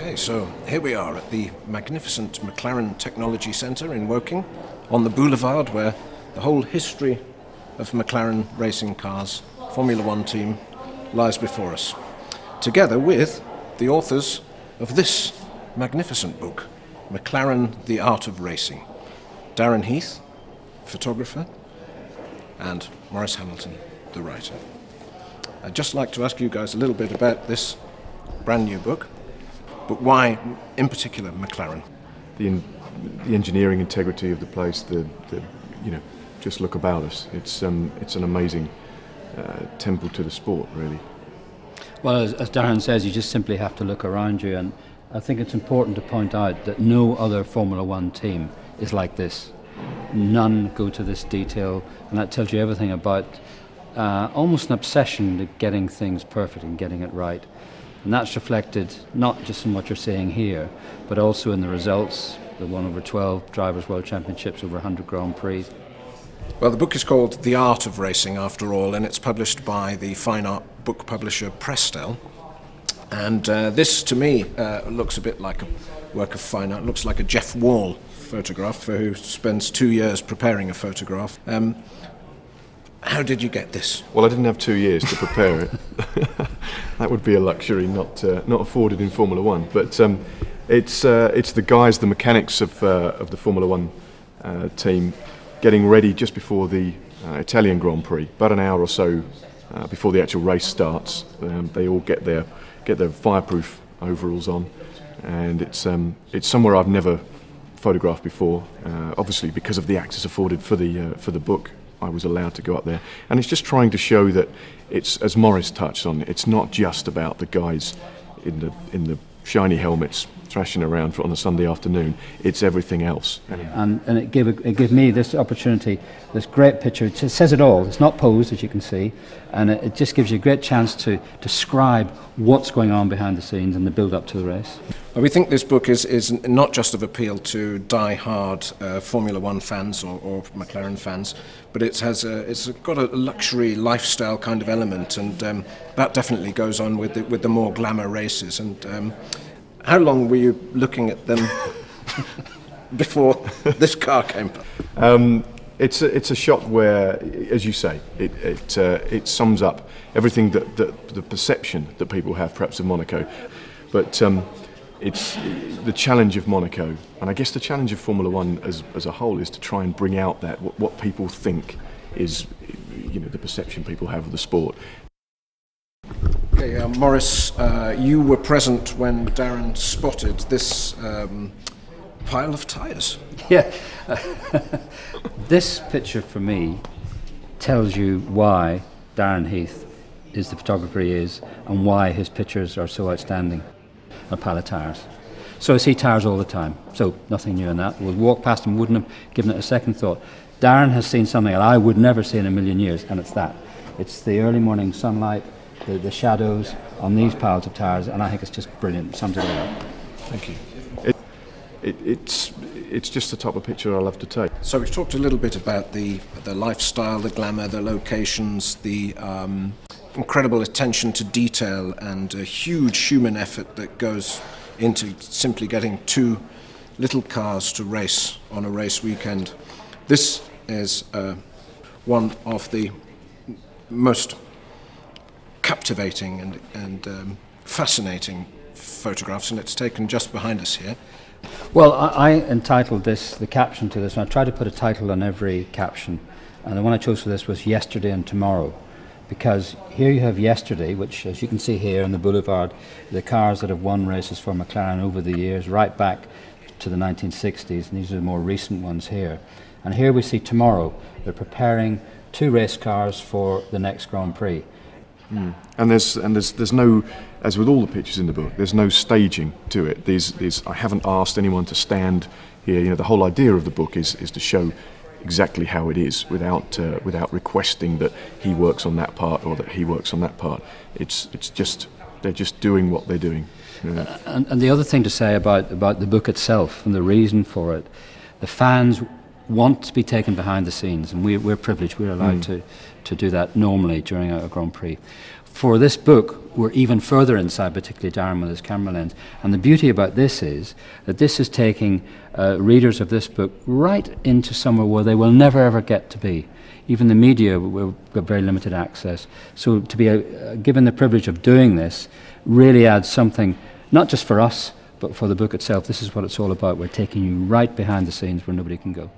Okay, so here we are at the magnificent McLaren Technology Centre in Woking, on the boulevard where the whole history of McLaren racing cars, Formula One team, lies before us, together with the authors of this magnificent book, McLaren, The Art of Racing, Darren Heath, photographer, and Maurice Hamilton, the writer. I'd just like to ask you guys a little bit about this brand new book, but why, in particular, McLaren? The engineering integrity of the place, just look about us. It's an amazing temple to the sport, really. Well, as Darren says, you just simply have to look around you, and I think it's important to point out that no other Formula One team is like this. None go to this detail, and that tells you everything about almost an obsession to getting things perfect and getting it right. And that's reflected not just in what you're seeing here, but also in the results, the 1/12 Drivers' World Championships, over 100 Grand Prix. Well, the book is called The Art of Racing, after all, and it's published by the fine art book publisher Prestel. And this, to me, looks a bit like a work of fine art. It looks like a Jeff Wall photograph, who spends 2 years preparing a photograph. How did you get this? Well, I didn't have 2 years to prepare it. That would be a luxury not afforded in Formula One. But it's the guys, the mechanics of the Formula One team, getting ready just before the Italian Grand Prix, about an hour or so before the actual race starts. They all get their fireproof overalls on, and it's somewhere I've never photographed before. Obviously, because of the access afforded for the book, I was allowed to go up there, and it's just trying to show that it's, as Maurice touched on, it's not just about the guys in the shiny helmets thrashing around on a Sunday afternoon. It's everything else. And it gave me this opportunity, this great picture. It says it all. It's not posed, as you can see, and it just gives you a great chance to describe what's going on behind the scenes and the build-up to the race. Well, we think this book is not just of appeal to die-hard Formula One fans or McLaren fans, but it's got a luxury lifestyle kind of element, and that definitely goes on with the more glamour races. And how long were you looking at them before this car came up? It's a shot where, as you say, it sums up everything that the perception that people have, perhaps, of Monaco, but it's the challenge of Monaco, and I guess the challenge of Formula One as a whole is to try and bring out that what people think is, the perception people have of the sport. Okay, Maurice, you were present when Darren spotted this pile of tyres. Yeah, this picture for me tells you why Darren Heath is the photographer he is, and why his pictures are so outstanding. A pile of tyres. So I see tyres all the time, so nothing new in that. We'll walk past them, wouldn't have given it a second thought. Darren has seen something that I would never see in a million years, and it's that. It's the early morning sunlight, the shadows on these piles of tyres, and I think it's just brilliant. It sums it all up. Thank you. It's just the type of picture I love to take. So we've talked a little bit about the lifestyle, the glamour, the locations, the incredible attention to detail, and a huge human effort that goes into simply getting two little cars to race on a race weekend. This is one of the most captivating and fascinating photographs, and it's taken just behind us here. Well, I entitled this, the caption to this, and I tried to put a title on every caption, and the one I chose for this was Yesterday and Tomorrow. Because here you have yesterday, which, as you can see here on the boulevard, the cars that have won races for McLaren over the years, right back to the 1960s, and these are the more recent ones here. And here we see tomorrow. They're preparing two race cars for the next Grand Prix. And there's no, as with all the pictures in the book, there's no staging to it. I haven't asked anyone to stand here. The whole idea of the book is to show exactly how it is, without requesting that he works on that part or that he works on that part. It's just, they're just doing what they're doing. And the other thing to say about the book itself and the reason for it, the fans want to be taken behind the scenes, and we're privileged, we're allowed to do that normally during a Grand Prix. For this book, we're even further inside, particularly Darren with his camera lens. And the beauty about this is that this is taking readers of this book right into somewhere where they will never ever get to be. Even the media will get very limited access. So to be given the privilege of doing this really adds something, not just for us, but for the book itself. This is what it's all about. We're taking you right behind the scenes where nobody can go.